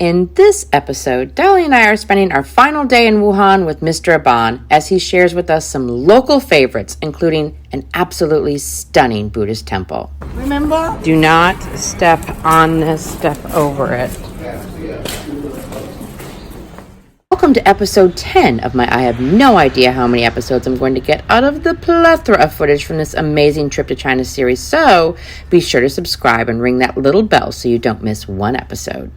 In this episode, Dolly and I are spending our final day in Wuhan with Mr. Aban as he shares with us some local favorites, including an absolutely stunning Buddhist temple. Remember? Do not step on this, step over it. Welcome to episode 10 of my I have no idea how many episodes I'm going to get out of the plethora of footage from this amazing trip to China series, so be sure to subscribe and ring that little bell so you don't miss one episode.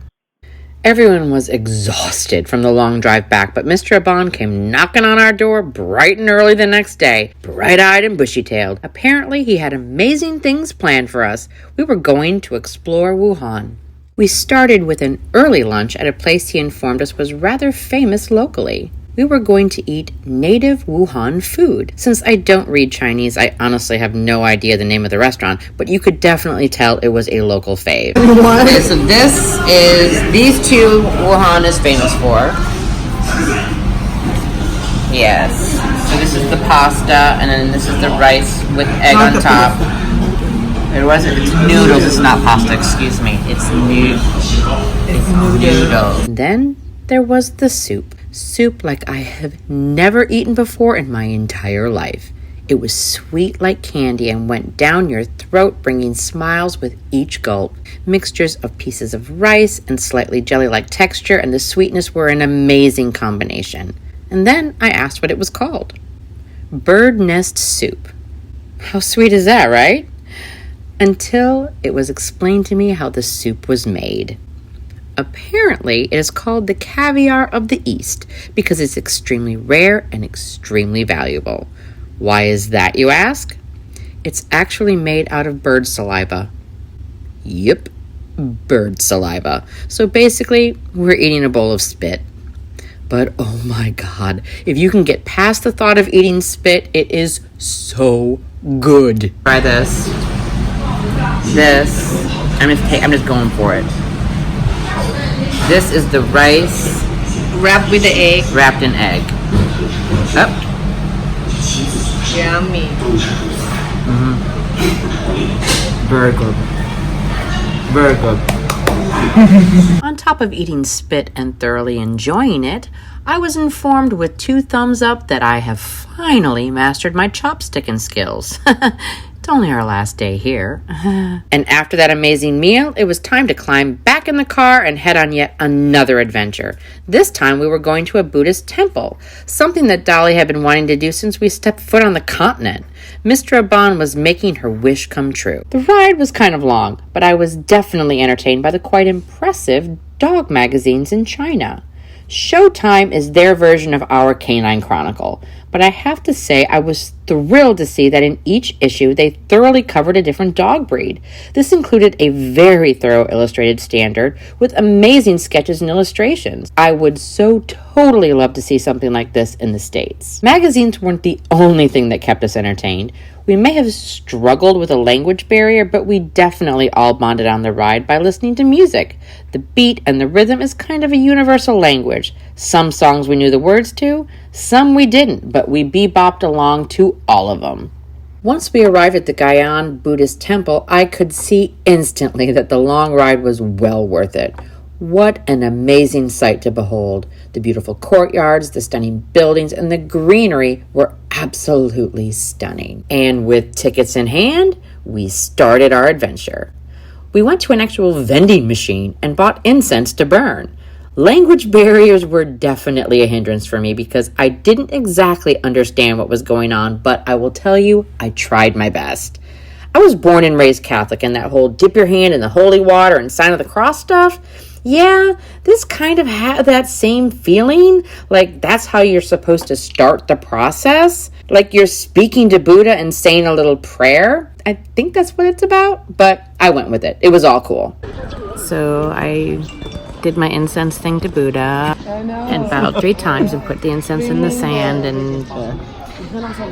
Everyone was exhausted from the long drive back, but Mr. Aban came knocking on our door bright and early the next day, bright-eyed and bushy-tailed. Apparently, he had amazing things planned for us. We were going to explore Wuhan. We started with an early lunch at a place he informed us was rather famous locally. We were going to eat native Wuhan food. Since I don't read Chinese, I honestly have no idea the name of the restaurant, but you could definitely tell it was a local fave. Okay, so these two Wuhan is famous for. Yes. So this is the pasta, and then this is the rice with egg on top. It's noodles, it's not pasta, excuse me. It's noodles. And then there was the soup. Soup like I have never eaten before in my entire life. It was sweet like candy and went down your throat, bringing smiles with each gulp. Mixtures of pieces of rice and slightly jelly-like texture and the sweetness were an amazing combination. And then I asked what it was called. Bird nest soup. How sweet is that, right? Until it was explained to me how the soup was made. Apparently, it is called the caviar of the East because it's extremely rare and extremely valuable. Why is that, you ask? It's actually made out of bird saliva. Yep, bird saliva. So basically, we're eating a bowl of spit. But oh my God, if you can get past the thought of eating spit, it is so good. Try this. I'm just going for it. This is the rice Wrapped with the egg. wrapped in egg. Up. Yummy. Very good. Very good. On top of eating spit and thoroughly enjoying it, I was informed with 2 thumbs up that I have finally mastered my chopsticking skills. It's only our last day here. And after that amazing meal, it was time to climb back in the car and head on yet another adventure. This time we were going to a Buddhist temple, something that Dolly had been wanting to do since we stepped foot on the continent. Mr. Aban was making her wish come true. The ride was kind of long, but I was definitely entertained by the quite impressive dog magazines in China. Showtime is their version of our Canine Chronicle, but I have to say I was thrilled to see that in each issue they thoroughly covered a different dog breed. This included a very thorough illustrated standard with amazing sketches and illustrations. I would so totally love to see something like this in the States. Magazines weren't the only thing that kept us entertained. We may have struggled with a language barrier, but we definitely all bonded on the ride by listening to music. The beat and the rhythm is kind of a universal language. Some songs we knew the words to, some we didn't, but we bebopped along to all of them. Once we arrived at the Guiyuan Buddhist Temple, I could see instantly that the long ride was well worth it. What an amazing sight to behold. The beautiful courtyards, the stunning buildings, and the greenery were absolutely stunning. And with tickets in hand, we started our adventure. We went to an actual vending machine and bought incense to burn. Language barriers were definitely a hindrance for me because I didn't exactly understand what was going on, but I will tell you, I tried my best. I was born and raised Catholic, and that whole dip your hand in the holy water and sign of the cross stuff, yeah, this kind of had that same feeling, like that's how you're supposed to start the process, like you're speaking to Buddha and saying a little prayer. I think that's what it's about, but I went with it. It was all cool. So I did my incense thing to Buddha and bowed 3 times and put the incense in the sand and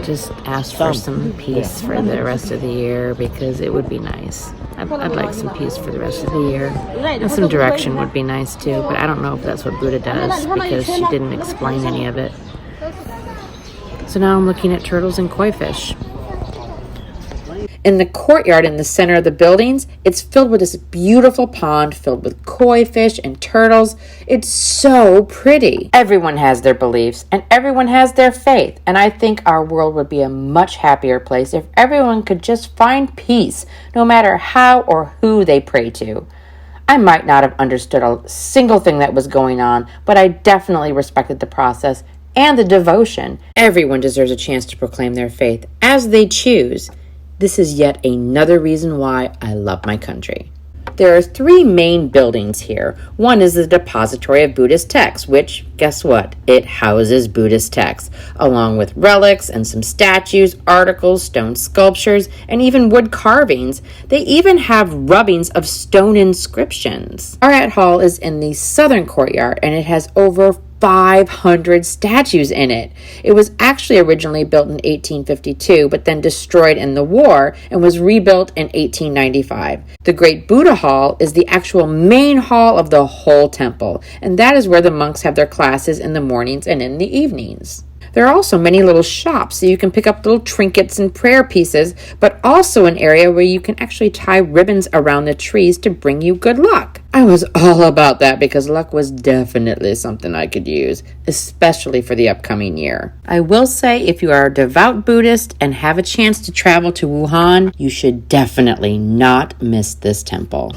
just asked for some peace for the rest of the year because it would be nice. I'd like some peace for the rest of the year. And some direction would be nice too, but I don't know if that's what Buddha does because she didn't explain any of it. So now I'm looking at turtles and koi fish. In the courtyard in the center of the buildings, it's filled with this beautiful pond filled with koi fish and turtles. It's so pretty. Everyone has their beliefs and everyone has their faith, and I think our world would be a much happier place if everyone could just find peace, no matter how or who they pray to. I might not have understood a single thing that was going on, but I definitely respected the process and the devotion. Everyone deserves a chance to proclaim their faith as they choose. This is yet another reason why I love my country. There are 3 main buildings here. One is the Depository of Buddhist Texts, which, guess what? It houses Buddhist texts, along with relics and some statues, articles, stone sculptures, and even wood carvings. They even have rubbings of stone inscriptions. Our Art Hall is in the southern courtyard, and it has over 500 statues in it. It was actually originally built in 1852, but then destroyed in the war and was rebuilt in 1895. The Great Buddha Hall is the actual main hall of the whole temple, and that is where the monks have their classes in the mornings and in the evenings. There are also many little shops so you can pick up little trinkets and prayer pieces, but also an area where you can actually tie ribbons around the trees to bring you good luck. I was all about that because luck was definitely something I could use, especially for the upcoming year. I will say if you are a devout Buddhist and have a chance to travel to Wuhan, you should definitely not miss this temple.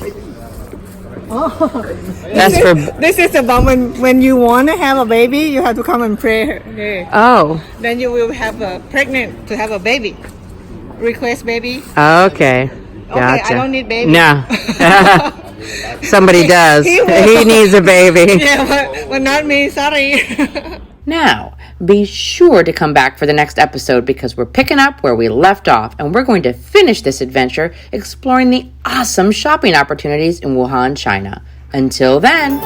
This is about when you want to have a baby, you have to come and pray here. Oh, Then you will have a pregnant to have a baby. Request baby. okay. Okay, I don't need baby. No. Somebody does. He needs a baby. Yeah, but not me, sorry. Now, be sure to come back for the next episode because we're picking up where we left off and we're going to finish this adventure exploring the awesome shopping opportunities in Wuhan, China. Until then...